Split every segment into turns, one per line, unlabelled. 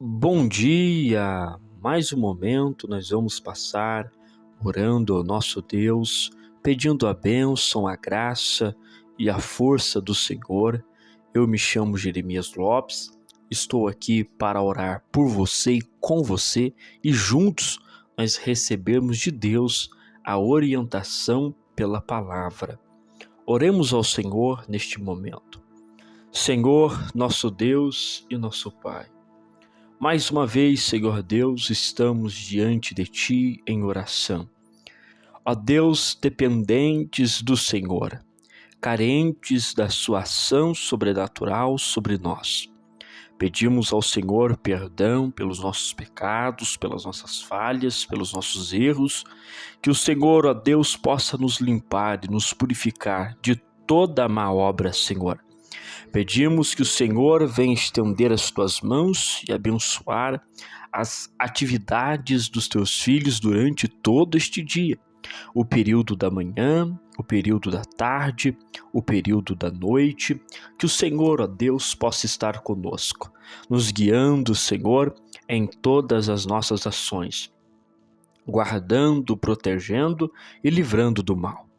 Bom dia! Mais um momento nós vamos passar orando ao nosso Deus, pedindo a bênção, a graça e a força do Senhor. Eu me chamo Jeremias Lopes, estou aqui para orar por você e com você e juntos nós recebemos de Deus a orientação pela palavra. Oremos ao Senhor neste momento. Senhor, nosso Deus e nosso Pai. Mais uma vez, Senhor Deus, estamos diante de Ti em oração. Ó Deus, dependentes do Senhor, carentes da Sua ação sobrenatural sobre nós. Pedimos ao Senhor perdão pelos nossos pecados, pelas nossas falhas, pelos nossos erros, que o Senhor, ó Deus, possa nos limpar e nos purificar de toda a má obra, Senhor. Pedimos que o Senhor venha estender as tuas mãos e abençoar as atividades dos teus filhos durante todo este dia. O período da manhã, o período da tarde, o período da noite. Que o Senhor, ó Deus, possa estar conosco, nos guiando, Senhor, em todas as nossas ações, guardando, protegendo e livrando do mal.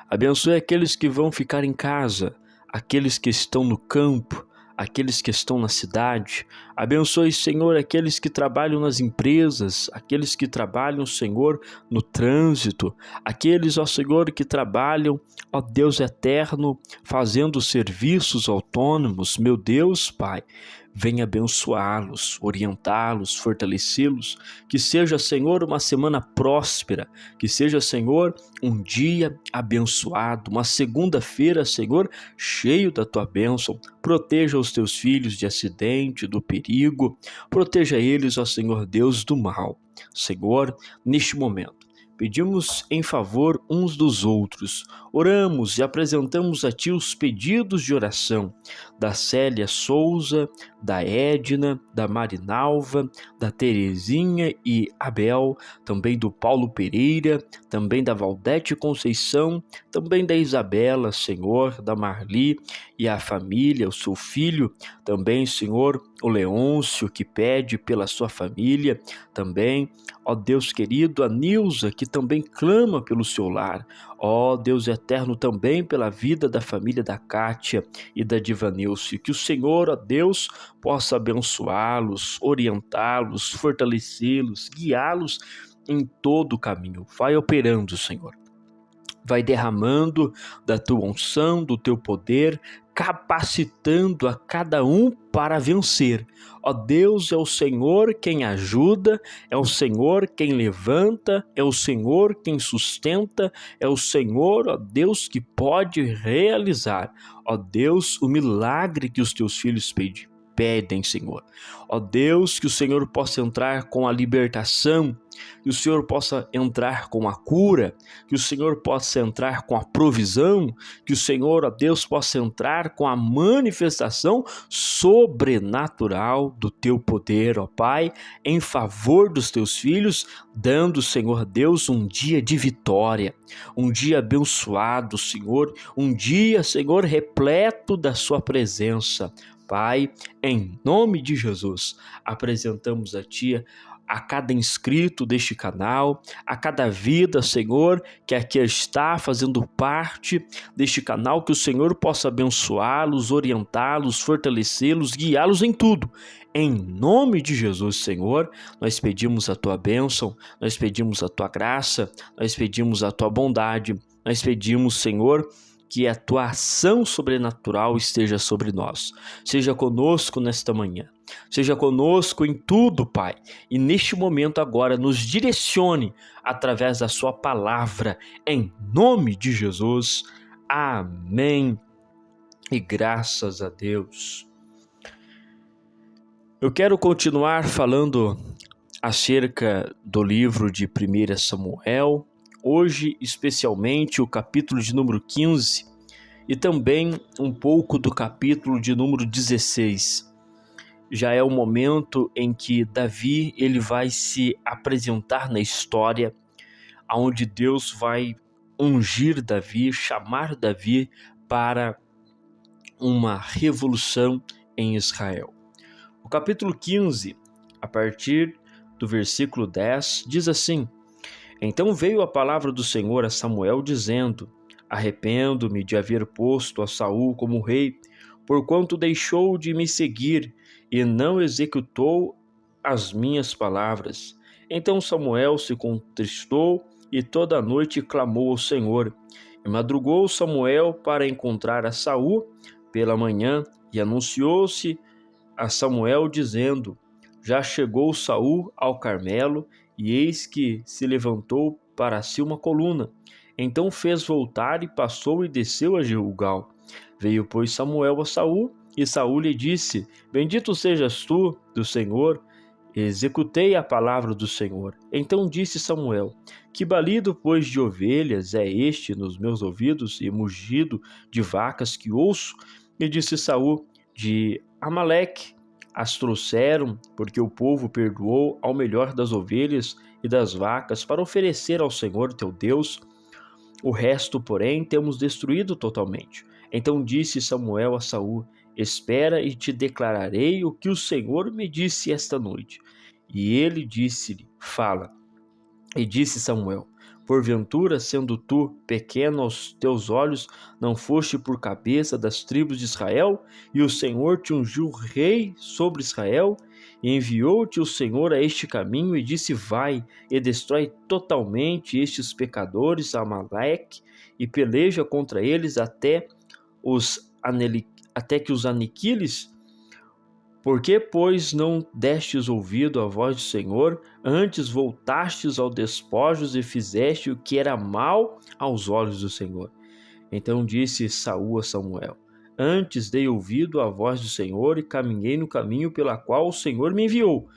Abençoe aqueles que vão ficar em casa, aqueles que estão no campo, aqueles que estão na cidade. Abençoe, Senhor, aqueles que trabalham nas empresas, aqueles que trabalham, Senhor, no trânsito, aqueles, ó Senhor, que trabalham, ó Deus eterno, fazendo serviços autônomos. Meu Deus, Pai, venha abençoá-los, orientá-los, fortalecê-los. Que seja, Senhor, uma semana próspera, que seja, Senhor, um dia abençoado, uma segunda-feira, Senhor, cheio da tua bênção. Proteja os teus filhos de acidente, do perigo, proteja eles, ó Senhor Deus, do mal. Senhor, neste momento, pedimos em favor uns dos outros, oramos e apresentamos a Ti os pedidos de oração da Célia Souza, da Edna, da Marinalva, da Terezinha e Abel, também do Paulo Pereira, também da Valdete Conceição, também da Isabela, Senhor, da Marli e a família, o seu filho, também, Senhor, o Leôncio, que pede pela sua família, também, ó Deus querido, a Nilza, que também clama pelo seu lar, ó Deus eterno, também pela vida da família da Kátia e da Divanilce, que o Senhor, ó Deus, possa abençoá-los, orientá-los, fortalecê-los, guiá-los em todo o caminho. Vai operando, Senhor. Vai derramando da tua unção, do teu poder, capacitando a cada um para vencer. Ó Deus, é o Senhor quem ajuda, é o Senhor quem levanta, é o Senhor quem sustenta, é o Senhor, ó Deus, que pode realizar, ó Deus, o milagre que os teus filhos pedem, Senhor. Ó Deus, que o Senhor possa entrar com a libertação, que o Senhor possa entrar com a cura, que o Senhor possa entrar com a provisão, que o Senhor, ó Deus, possa entrar com a manifestação sobrenatural do teu poder, ó Pai, em favor dos teus filhos, dando, Senhor Deus, um dia de vitória, um dia abençoado, Senhor, um dia, Senhor, repleto da sua presença. Pai, em nome de Jesus, apresentamos a Ti a cada inscrito deste canal, a cada vida, Senhor, que aqui está fazendo parte deste canal, que o Senhor possa abençoá-los, orientá-los, fortalecê-los, guiá-los em tudo. Em nome de Jesus, Senhor, nós pedimos a Tua bênção, nós pedimos a Tua graça, nós pedimos a Tua bondade, nós pedimos, Senhor, que a Tua ação sobrenatural esteja sobre nós. Seja conosco nesta manhã. Seja conosco em tudo, Pai. E neste momento agora nos direcione através da Sua palavra. Em nome de Jesus. Amém. E graças a Deus. Eu quero continuar falando acerca do livro de 1 Samuel. Hoje, especialmente, o capítulo de número 15 e também um pouco do capítulo de número 16. Já é o momento em que Davi ele vai se apresentar na história, onde Deus vai ungir Davi, chamar Davi para uma revolução em Israel. O capítulo 15 a partir do versículo 10, diz assim: Então veio a palavra do Senhor a Samuel, dizendo: Arrependo-me de haver posto a Saul como rei, porquanto deixou de me seguir e não executou as minhas palavras. Então Samuel se contristou e toda a noite clamou ao Senhor. E madrugou Samuel para encontrar a Saul pela manhã, e anunciou-se a Samuel dizendo: Já chegou Saul ao Carmelo, e eis que se levantou para si uma coluna. Então fez voltar e passou e desceu a Gilgal. Veio, pois, Samuel a Saul, e Saul lhe disse: Bendito sejas tu do Senhor. Executei a palavra do Senhor. Então disse Samuel: Que balido, pois, de ovelhas é este nos meus ouvidos, e mugido de vacas que ouço? E disse Saul: De Amaleque as trouxeram, porque o povo perdoou ao melhor das ovelhas e das vacas para oferecer ao Senhor teu Deus. O resto, porém, temos destruído totalmente. Então disse Samuel a Saul: Espera e te declararei o que o Senhor me disse esta noite. E ele disse-lhe: Fala. E disse Samuel: Porventura, sendo tu pequeno aos teus olhos, não foste por cabeça das tribos de Israel? E o Senhor te ungiu rei sobre Israel? E enviou-te o Senhor a este caminho e disse: Vai e destrói totalmente estes pecadores a Amaleque e peleja contra eles até que os aniquiles? Por que, pois, não destes ouvido à voz do Senhor, antes voltastes aos despojos e fizeste o que era mal aos olhos do Senhor? Então disse Saul a Samuel: Antes dei ouvido à voz do Senhor e caminhei no caminho pela qual o Senhor me enviou,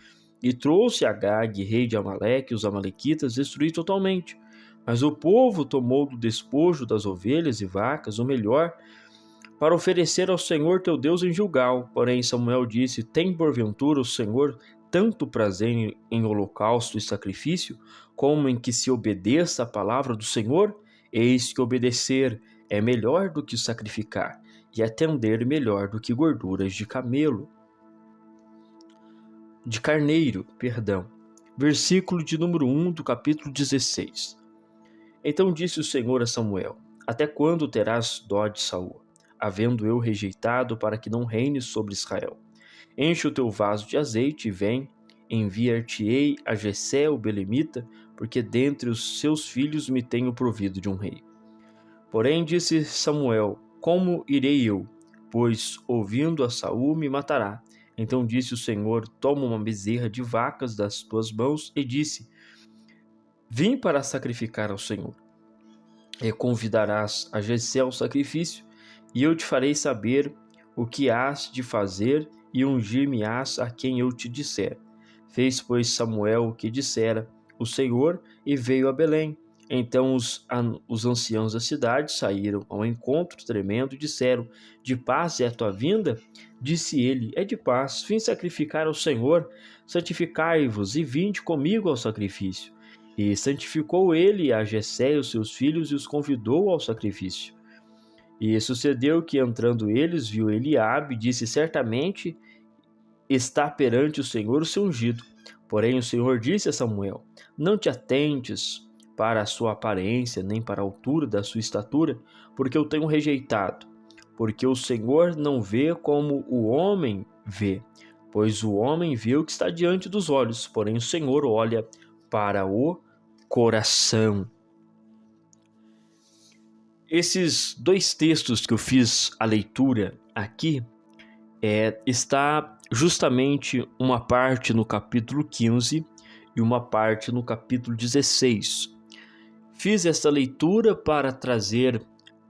e trouxe Agag, rei de Amaleque, e os amalequitas destruí totalmente. Mas o povo tomou do despojo das ovelhas e vacas o melhor, para oferecer ao Senhor teu Deus em Gilgal. Porém Samuel disse: Tem porventura o Senhor tanto prazer em holocausto e sacrifício, como em que se obedeça a palavra do Senhor? Eis que obedecer é melhor do que sacrificar, e atender melhor do que gorduras de carneiro. Versículo de número 1 do capítulo 16. Então disse o Senhor a Samuel: Até quando terás dó de Saul, havendo eu rejeitado, para que não reine sobre Israel? Enche o teu vaso de azeite e vem, enviar-te-ei a Jessé o belemita, porque dentre os seus filhos me tenho provido de um rei. Porém disse Samuel: Como irei eu? Pois ouvindo a Saul me matará. Então disse o Senhor: Toma uma bezerra de vacas das tuas mãos, e disse: Vim para sacrificar ao Senhor. E convidarás a Jessé ao sacrifício, e eu te farei saber o que hás de fazer, e ungir-me-ás a quem eu te disser. Fez, pois, Samuel o que dissera o Senhor, e veio a Belém. Então os anciãos da cidade saíram ao encontro tremendo e disseram: De paz é a tua vinda? Disse ele: É de paz, vim sacrificar ao Senhor. Santificai-vos e vinde comigo ao sacrifício. E santificou ele a Jessé e os seus filhos e os convidou ao sacrifício. E sucedeu que, entrando eles, viu Eliabe e disse: Certamente está perante o Senhor o seu ungido. Porém o Senhor disse a Samuel: Não te atentes para a sua aparência, nem para a altura da sua estatura, porque eu tenho rejeitado. Porque o Senhor não vê como o homem vê, pois o homem vê o que está diante dos olhos, porém o Senhor olha para o coração. Esses dois textos que eu fiz a leitura aqui, está justamente uma parte no capítulo 15 e uma parte no capítulo 16. Fiz essa leitura para trazer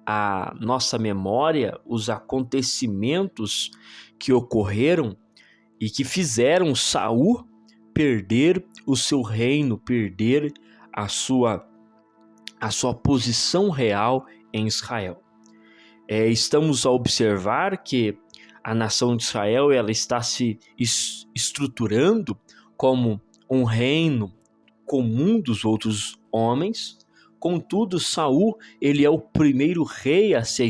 à nossa memória os acontecimentos que ocorreram e que fizeram Saul perder o seu reino, perder a sua posição real em Israel. Estamos a observar que a nação de Israel ela está se estruturando como um reino comum dos outros homens. Contudo, Saul ele é o primeiro rei a se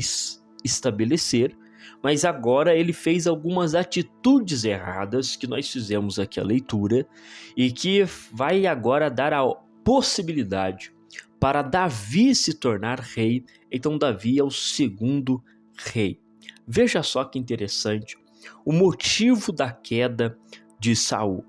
estabelecer, mas agora ele fez algumas atitudes erradas, que nós fizemos aqui a leitura, e que vai agora dar a possibilidade para Davi se tornar rei. Então Davi é o segundo rei. Veja só que interessante o motivo da queda de Saul.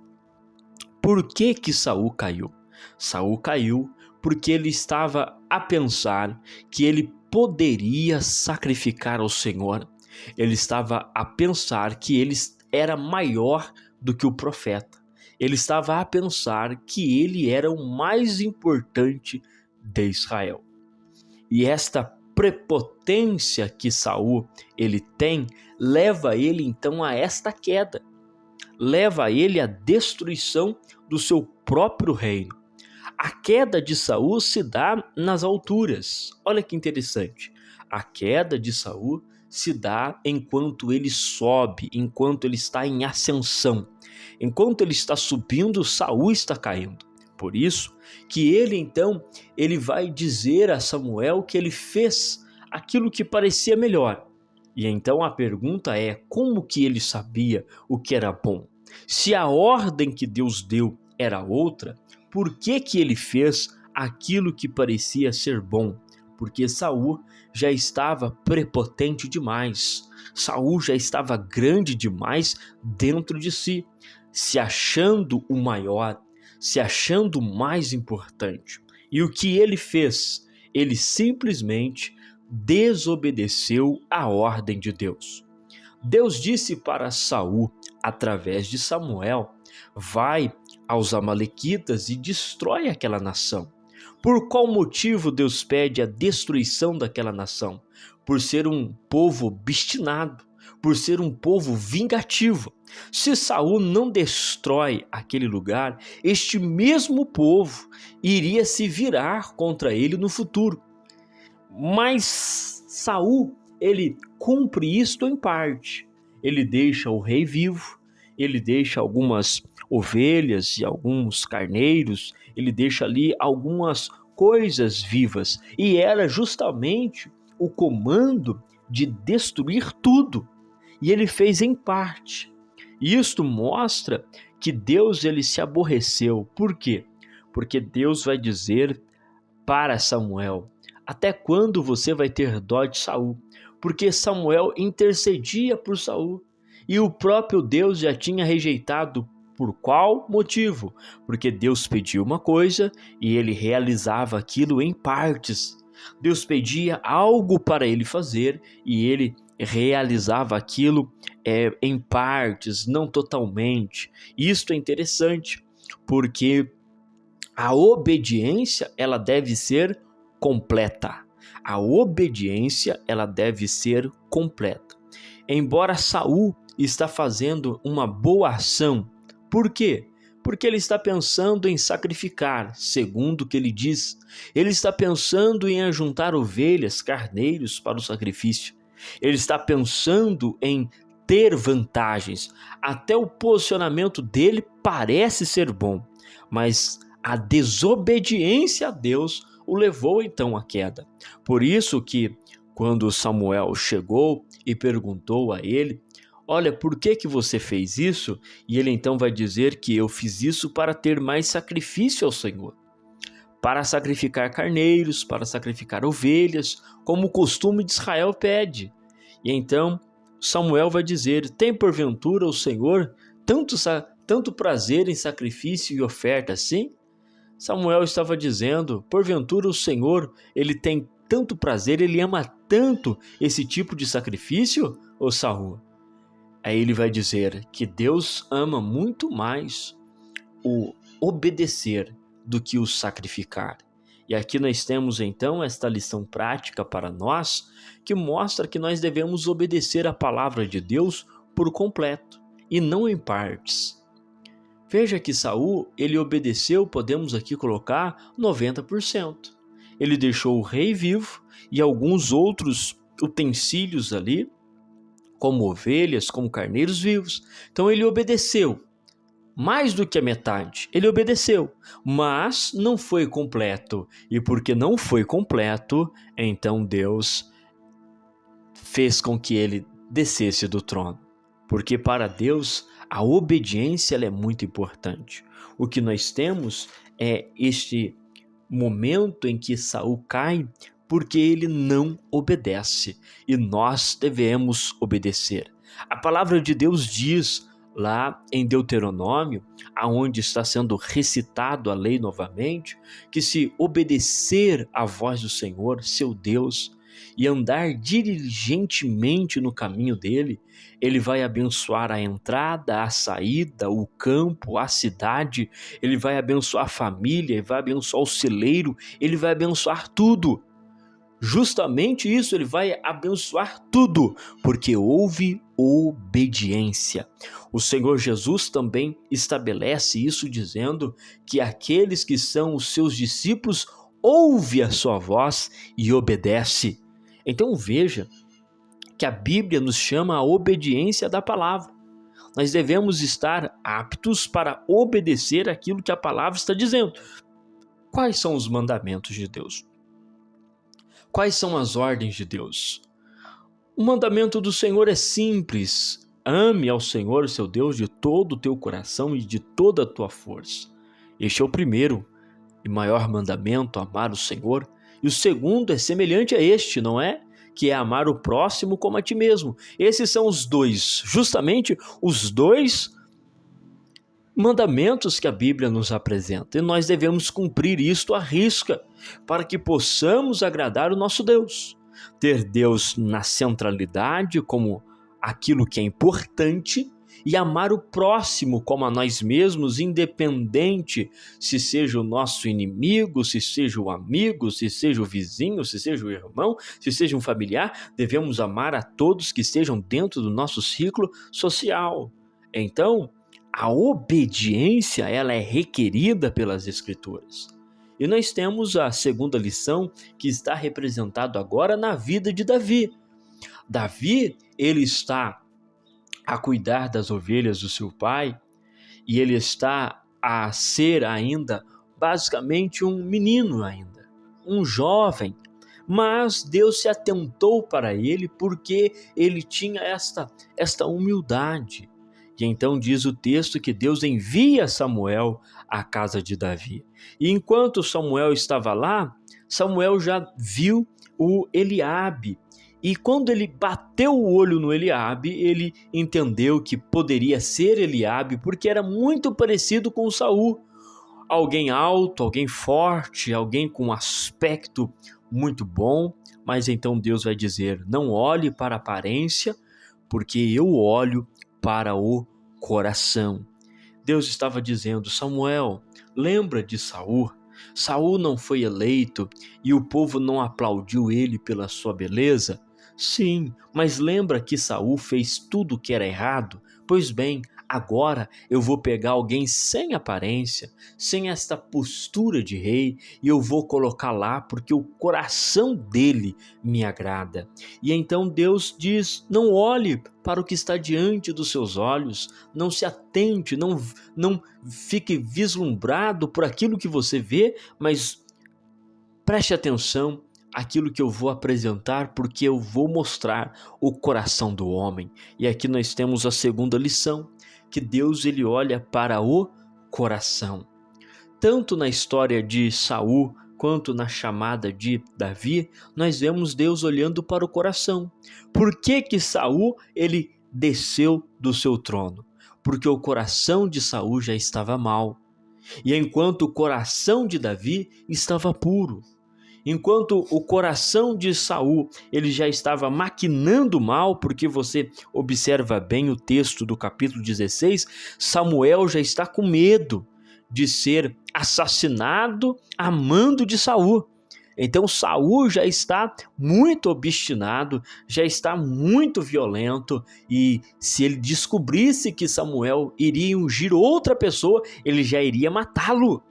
Por que Saul caiu? Saul caiu porque ele estava a pensar que ele poderia sacrificar ao Senhor. Ele estava a pensar que ele era maior do que o profeta. Ele estava a pensar que ele era o mais importante de Israel. E esta prepotência que Saul ele tem leva ele então a esta queda. Leva ele à destruição do seu próprio reino. A queda de Saul se dá nas alturas. Olha que interessante. A queda de Saul se dá enquanto ele sobe, enquanto ele está em ascensão. Enquanto ele está subindo, Saul está caindo. Por isso que ele vai dizer a Samuel que ele fez aquilo que parecia melhor. E então a pergunta é: como que ele sabia o que era bom? Se a ordem que Deus deu era outra, por que ele fez aquilo que parecia ser bom? Porque Saul já estava prepotente demais. Saul já estava grande demais dentro de si, se achando o maior, se achando o mais importante. E o que ele fez? Ele simplesmente desobedeceu a ordem de Deus. Deus disse para Saul, através de Samuel: vai aos amalequitas e destrói aquela nação. Por qual motivo Deus pede a destruição daquela nação? Por ser um povo obstinado, por ser um povo vingativo. Se Saul não destrói aquele lugar, este mesmo povo iria se virar contra ele no futuro. Mas Saul, ele cumpre isto em parte. Ele deixa o rei vivo, ele deixa algumas ovelhas e alguns carneiros, ele deixa ali algumas coisas vivas. E era justamente o comando de destruir tudo. E ele fez em parte. Isto mostra que Deus ele se aborreceu. Por quê? Porque Deus vai dizer para Samuel: até quando você vai ter dó de Saul? Porque Samuel intercedia por Saul e o próprio Deus já tinha rejeitado. Por qual motivo? Porque Deus pediu uma coisa e ele realizava aquilo em partes. Deus pedia algo para ele fazer e ele realizava aquilo em partes, não totalmente. Isto é interessante, porque a obediência ela deve ser completa. A obediência ela deve ser completa. Embora Saul está fazendo uma boa ação, por quê? Porque ele está pensando em sacrificar, segundo o que ele diz. Ele está pensando em ajuntar ovelhas, carneiros para o sacrifício. Ele está pensando em ter vantagens. Até o posicionamento dele parece ser bom, mas a desobediência a Deus o levou então à queda. Por isso que quando Samuel chegou e perguntou a ele: olha, por que você fez isso? E ele então vai dizer que eu fiz isso para ter mais sacrifício ao Senhor. Para sacrificar carneiros, para sacrificar ovelhas, como o costume de Israel pede. E então Samuel vai dizer: tem porventura o Senhor tanto prazer em sacrifício e oferta assim? Samuel estava dizendo: porventura o Senhor, ele tem tanto prazer, ele ama tanto esse tipo de sacrifício, ô Saul? Aí ele vai dizer que Deus ama muito mais o obedecer do que o sacrificar. E aqui nós temos então esta lição prática para nós, que mostra que nós devemos obedecer a palavra de Deus por completo e não em partes. Veja que Saul, ele obedeceu, podemos aqui colocar 90%. Ele deixou o rei vivo e alguns outros utensílios ali, como ovelhas, como carneiros vivos. Então ele obedeceu. Mais do que a metade, ele obedeceu, mas não foi completo. E porque não foi completo, então Deus fez com que ele descesse do trono. Porque para Deus a obediência ela é muito importante. O que nós temos é este momento em que Saul cai porque ele não obedece e nós devemos obedecer. A palavra de Deus diz lá em Deuteronômio, aonde está sendo recitado a lei novamente, que se obedecer à voz do Senhor, seu Deus, e andar diligentemente no caminho dele, ele vai abençoar a entrada, a saída, o campo, a cidade, ele vai abençoar a família, ele vai abençoar o celeiro, ele vai abençoar tudo. Justamente isso, ele vai abençoar tudo, porque houve obediência. O Senhor Jesus também estabelece isso dizendo que aqueles que são os seus discípulos ouvem a sua voz e obedece. Então veja que a Bíblia nos chama a obediência da palavra. Nós devemos estar aptos para obedecer aquilo que a palavra está dizendo. Quais são os mandamentos de Deus? Quais são as ordens de Deus? O mandamento do Senhor é simples. Ame ao Senhor, seu Deus, de todo o teu coração e de toda a tua força. Este é o primeiro e maior mandamento, amar o Senhor. E o segundo é semelhante a este, não é? Que é amar o próximo como a ti mesmo. Esses são os dois, justamente os dois mandamentos que a Bíblia nos apresenta. E nós devemos cumprir isto à risca, para que possamos agradar o nosso Deus. Ter Deus na centralidade como aquilo que é importante e amar o próximo como a nós mesmos, independente se seja o nosso inimigo, se seja o amigo, se seja o vizinho, se seja o irmão, se seja um familiar. Devemos amar a todos que estejam dentro do nosso ciclo social. Então, a obediência ela é requerida pelas Escrituras. E nós temos a segunda lição que está representado agora na vida de Davi. Davi, ele está a cuidar das ovelhas do seu pai e ele está a ser ainda basicamente um menino ainda, um jovem. Mas Deus se atentou para ele porque ele tinha esta humildade. E então diz o texto que Deus envia Samuel à casa de Davi. E enquanto Samuel estava lá, Samuel já viu o Eliabe. E quando ele bateu o olho no Eliabe, ele entendeu que poderia ser Eliabe, porque era muito parecido com Saul. Alguém alto, alguém forte, alguém com um aspecto muito bom. Mas então Deus vai dizer, não olhe para a aparência, porque eu olho para o coração. Deus estava dizendo, Samuel, lembra de Saul? Saul não foi eleito e o povo não aplaudiu ele pela sua beleza? Sim, mas lembra que Saul fez tudo o que era errado? Pois bem, agora eu vou pegar alguém sem aparência, sem esta postura de rei, e eu vou colocar lá porque o coração dele me agrada. E então Deus diz, não olhe para o que está diante dos seus olhos, não se atente, não fique vislumbrado por aquilo que você vê, mas preste atenção aquilo que eu vou apresentar, porque eu vou mostrar o coração do homem. E aqui nós temos a segunda lição, que Deus ele olha para o coração. Tanto na história de Saul, quanto na chamada de Davi, nós vemos Deus olhando para o coração. Por que Saul ele desceu do seu trono? Porque o coração de Saul já estava mau. E enquanto o coração de Davi estava puro. Enquanto o coração de Saul ele já estava maquinando mal, porque você observa bem o texto do capítulo 16, Samuel já está com medo de ser assassinado a mando de Saul. Então Saul já está muito obstinado, já está muito violento, e se ele descobrisse que Samuel iria ungir outra pessoa, ele já iria matá-lo.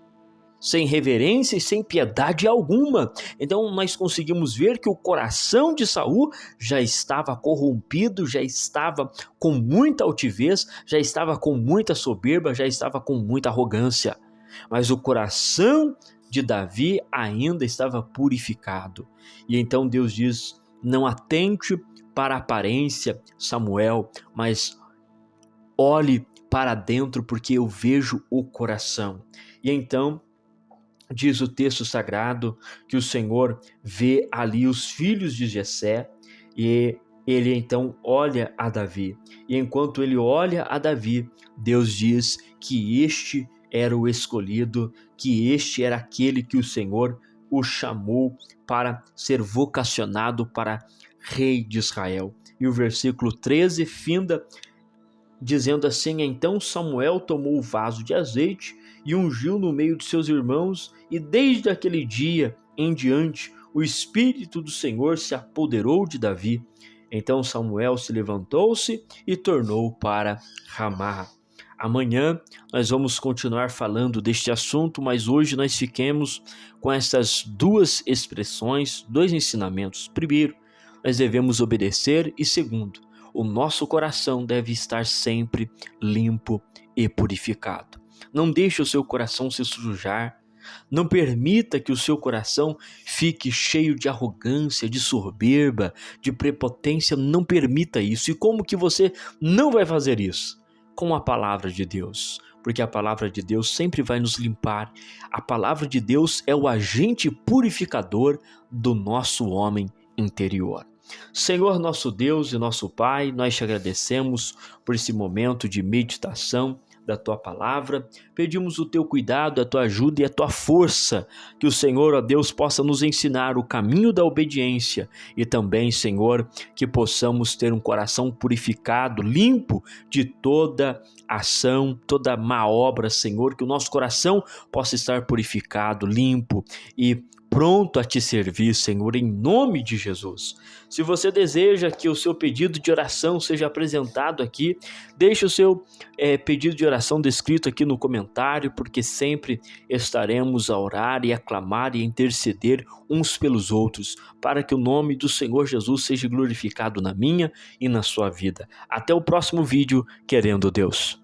Sem reverência e sem piedade alguma. Então nós conseguimos ver que o coração de Saul já estava corrompido, já estava com muita altivez, já estava com muita soberba, já estava com muita arrogância. Mas o coração de Davi ainda estava purificado. E então Deus diz, não atente para a aparência, Samuel, mas olhe para dentro, porque eu vejo o coração. E então, diz o texto sagrado que o Senhor vê ali os filhos de Jessé e ele então olha a Davi. E enquanto ele olha a Davi, Deus diz que este era o escolhido, que este era aquele que o Senhor o chamou para ser vocacionado para rei de Israel. E o versículo 13 finda dizendo assim: então Samuel tomou o vaso de azeite e ungiu no meio de seus irmãos, e desde aquele dia em diante o Espírito do Senhor se apoderou de Davi. Então Samuel se levantou-se e tornou para Ramá. Amanhã nós vamos continuar falando deste assunto, mas hoje nós fiquemos com essas duas expressões, dois ensinamentos. Primeiro, nós devemos obedecer, e segundo, o nosso coração deve estar sempre limpo e purificado. Não deixe o seu coração se sujar. Não permita que o seu coração fique cheio de arrogância, de soberba, de prepotência. Não permita isso. E como que você não vai fazer isso? Com a palavra de Deus. Porque a palavra de Deus sempre vai nos limpar. A palavra de Deus é o agente purificador do nosso homem interior. Senhor nosso Deus e nosso Pai, nós te agradecemos por esse momento de meditação da Tua Palavra, pedimos o Teu cuidado, a Tua ajuda e a Tua força, que o Senhor, ó Deus, possa nos ensinar o caminho da obediência e também, Senhor, que possamos ter um coração purificado, limpo de toda ação, toda má obra, Senhor, que o nosso coração possa estar purificado, limpo e pronto a te servir, Senhor, em nome de Jesus. Se você deseja que o seu pedido de oração seja apresentado aqui, deixe o seu pedido de oração descrito aqui no comentário, porque sempre estaremos a orar e a clamar e a interceder uns pelos outros, para que o nome do Senhor Jesus seja glorificado na minha e na sua vida. Até o próximo vídeo, querendo Deus.